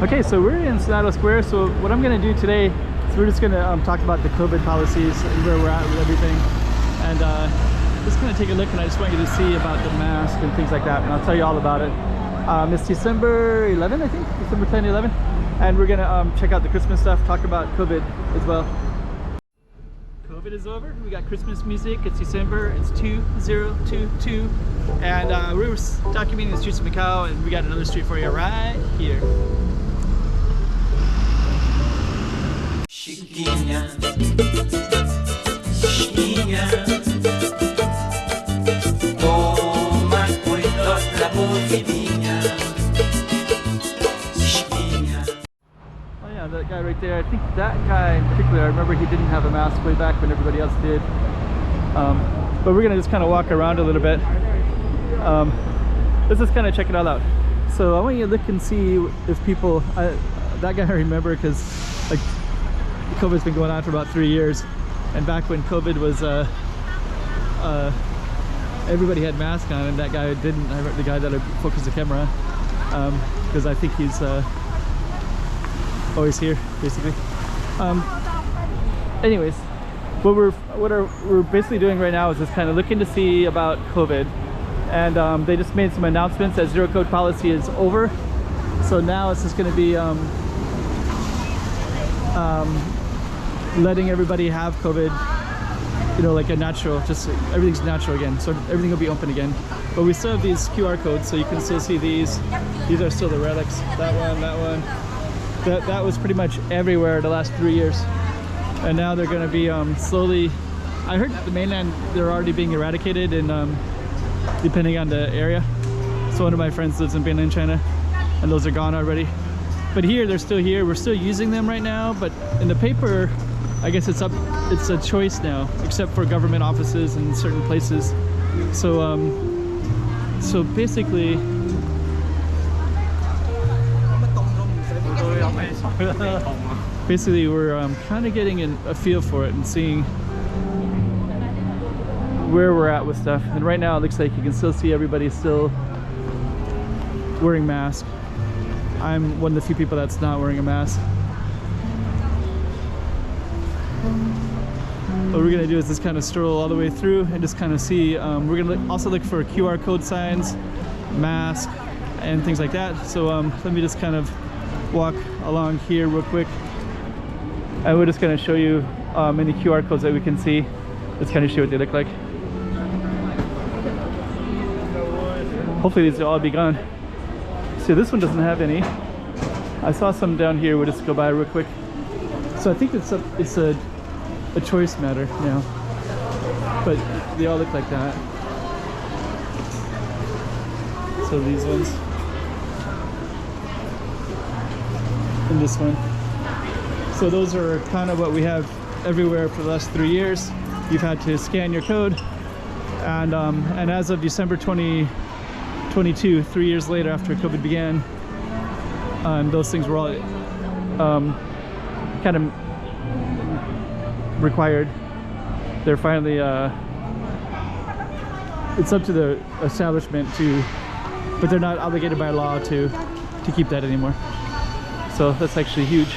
Okay, so we're in Senado Square. So what I'm going to do today is we're just going to talk about the COVID policies and where we're at with everything, and just going to take a look. And I just want you to see about the mask and things like that, and I'll tell you all about it. It's December 11, I think, December 10, 11, and we're going to check out the Christmas stuff, talk about COVID as well. COVID is over. We got Christmas music. It's December. It's 2022, and we were documenting the streets of Macau, and we got another street for you right here. Chiquinha, chiquinha, toma cuidado da boquinha, chiquinha. Oh yeah, that guy right there. I think that guy in particular, I remember he didn't have a mask way back when everybody else did. But we're gonna just kind of walk around a little bit. Let's just kind of check it all out. So I want you to look and see if people, that guy I remember because like COVID's been going on for about 3 years, and back when COVID was everybody had masks on and that guy didn't. The guy that I focused the camera on, because I think he's always here basically. Anyways, what we're basically doing right now is just kind of looking to see about COVID, and they just made some announcements that zero COVID policy is over, so now it's just going to be letting everybody have COVID, you know, like a natural, just everything's natural again, so everything will be open again. But we still have these QR codes, so you can still see these are still the relics. That one, that was pretty much everywhere the last 3 years, and now they're going to be slowly, I heard the mainland, they're already being eradicated, and depending on the area. So one of my friends lives in mainland China, and those are gone already. But here, they're still here. We're still using them right now, but in the paper, I guess it's a choice now, except for government offices and certain places. So so basically we're kind of getting a feel for it and seeing where we're at with stuff. And right now it looks like you can still see everybody still wearing masks. I'm one of the few people that's not wearing a mask. What we're gonna do is just kind of stroll all the way through and just kind of see. We're gonna also look for QR code signs, masks, and things like that. So let me just kind of walk along here real quick, and we're just gonna show you any QR codes that we can see. Just kind of show what they look like. Hopefully these will all be gone. So this one doesn't have any. I saw some down here. We'll just go by real quick. So I think it's a choice matter now, but they all look like that. So these ones and this one. So those are kind of what we have everywhere for the last 3 years. You've had to scan your code, and as of December 2022, 3 years later after COVID began, those things were all kind of required. They're finally it's up to the establishment to, but they're not obligated by law to keep that anymore. So that's actually huge.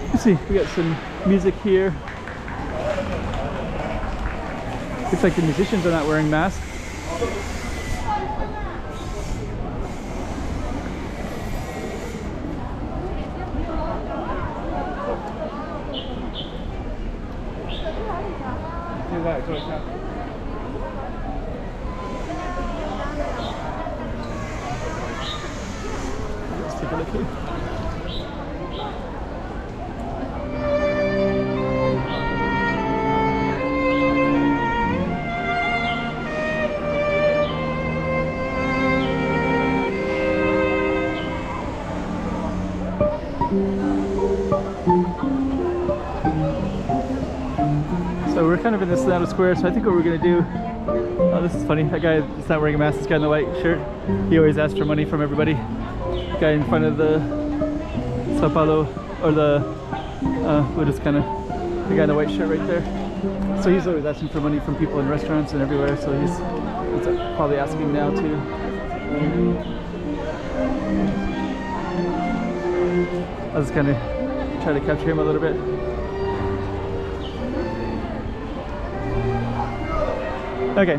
Let's see, we got some music here. Looks like the musicians are not wearing masks. Let's take a look here. So we're kind of in the Senado Square, so I think what we're going to do, oh, this is funny, that guy is not wearing a mask, this guy in the white shirt, he always asks for money from everybody. Guy in front of the Sao Paulo, or the, we'll just kind of, the guy in the white shirt right there. So he's always asking for money from people in restaurants and everywhere, so he's probably asking now too. I'll just kind of try to capture him a little bit. Okay.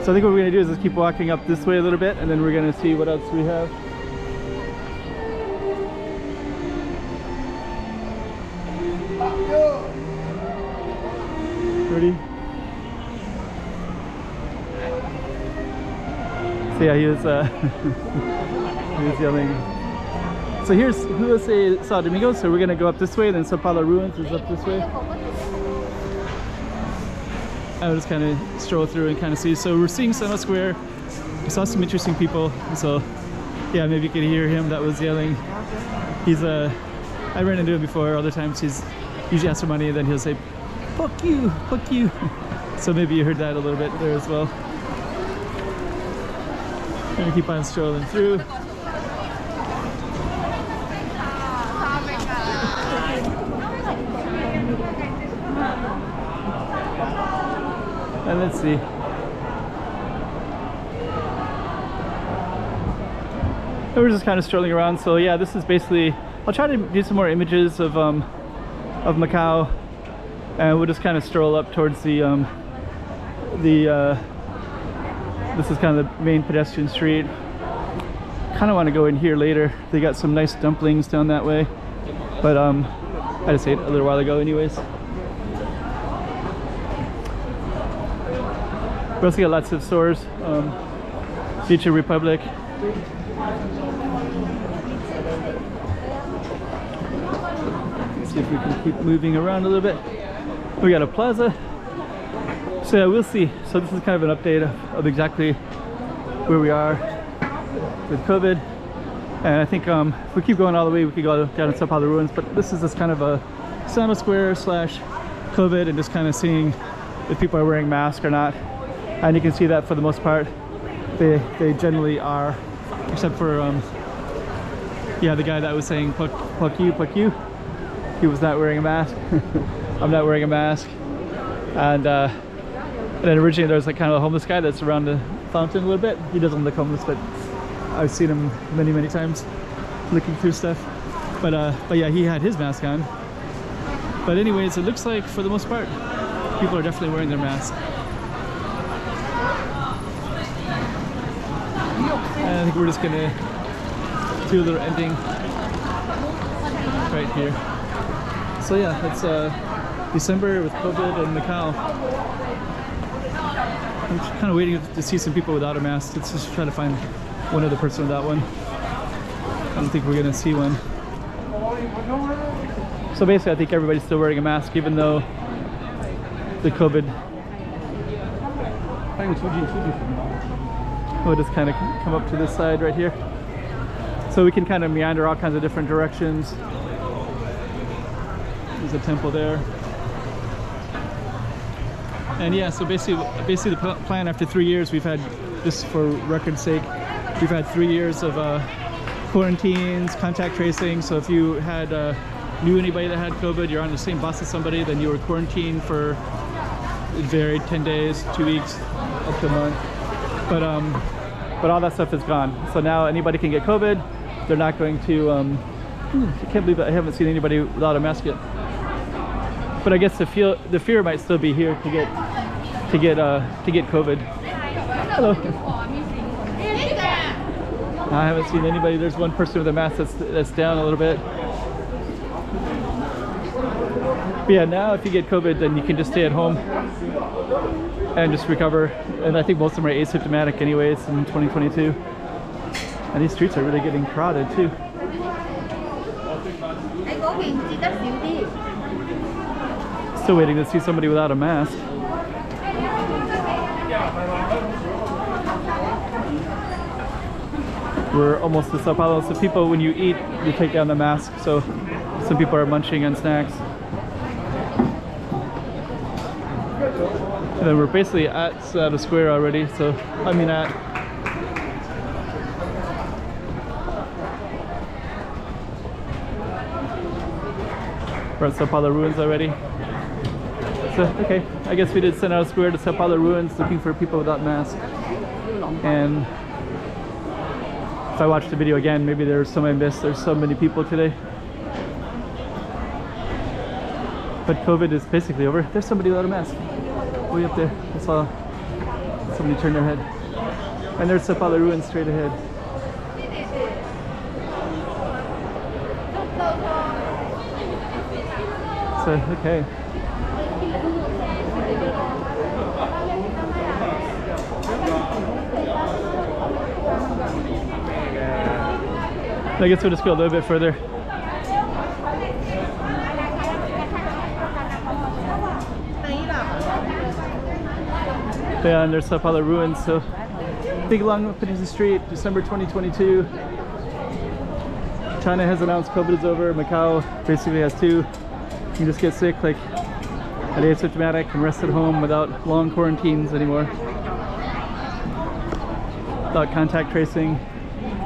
So I think what we're gonna do is just keep walking up this way a little bit, and then we're gonna see what else we have. Ready? So yeah, he was he was yelling. So here's Sao Domingo. So we're gonna go up this way, then Sao Paulo ruins is up this way. I will just kind of stroll through and kind of see. So we're seeing Senado Square. We saw some interesting people. So yeah, maybe you could hear him that was yelling. He's I ran into him before. Other times he's usually asks for money, and then he'll say, "Fuck you, fuck you." So maybe you heard that a little bit there as well. Gonna keep on strolling through. And let's see. We're just kind of strolling around. So yeah, this is basically, I'll try to do some more images of Macau, and we'll just kind of stroll up towards the this is kind of the main pedestrian street. Kind of want to go in here later. They got some nice dumplings down that way, but I just ate a little while ago anyways. We also got lots of stores. Future Republic. Let's see if we can keep moving around a little bit. We got a plaza. So yeah, we'll see. So this is kind of an update of exactly where we are with COVID. And I think if we keep going all the way, we could go down to Sao Paulo ruins. But this is just kind of a Senado Square / COVID, and just kind of seeing if people are wearing masks or not. And you can see that for the most part, they generally are, except for yeah, the guy that was saying fuck you, he was not wearing a mask. I'm not wearing a mask. And then originally there was like kind of a homeless guy that's around the fountain a little bit. He doesn't look homeless, but I've seen him many times looking through stuff. But yeah, he had his mask on. But anyways, it looks like for the most part, people are definitely wearing their mask. And I think we're just gonna do a little ending right here. So yeah, it's December with COVID in Macau. I'm just kind of waiting to see some people without a mask. Let's just try to find one other person without one. I don't think we're gonna see one. So basically I think everybody's still wearing a mask, even though the COVID. We'll just kind of come up to this side right here. So we can kind of meander all kinds of different directions. There's a temple there. And yeah, so basically the plan after 3 years, we've had, just for record's sake, we've had 3 years of quarantines, contact tracing. So if you had knew anybody that had COVID, you're on the same bus as somebody, then you were quarantined for, it varied, 10 days, 2 weeks, up to a month. But all that stuff is gone. So now anybody can get COVID. They're not going to, I can't believe that I haven't seen anybody without a mask yet. But I guess the fear might still be here to get COVID. Hello. I haven't seen anybody. There's one person with a mask that's down a little bit. But yeah, now if you get COVID, then you can just stay at home and just recover. And I think most of them are asymptomatic anyways in 2022. And these streets are really getting crowded too. Still waiting to see somebody without a mask. We're almost to Sao Paulo. So people, when you eat, you take down the mask. So some people are munching on snacks. And then we're basically at Senado Square already. So I mean we're at Sao Paulo ruins already. So, okay, I guess we did Senado Square to Sao Paulo ruins, looking for people without masks. And if I watch the video again, maybe there's some I missed. There's so many people today. But COVID is basically over. There's somebody without a mask. Way up there. I saw somebody turn their head. And there's Sao Paulo ruins straight ahead. So, okay. I guess we'll just go a little bit further. Yeah, and there's Sao Paulo ruins, so big long opening street, December 2022. China has announced COVID is over. Macau basically has too. You can just get sick, like asymptomatic, and rest at home without long quarantines anymore. Without contact tracing,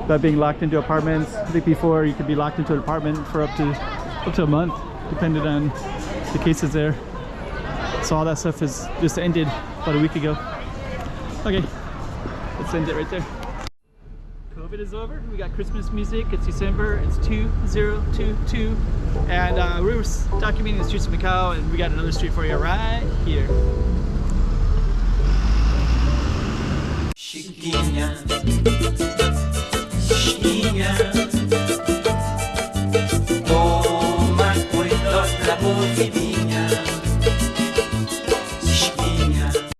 without being locked into apartments. I think before you could be locked into an apartment for up to a month, depending on the cases there. So all that stuff is just ended about a week ago. Okay, let's end it right there. COVID is over. We got Christmas music. It's December. It's 2022, and we were documenting the streets of Macau, and we got another street for you right here. Chiquinha, chiquinha.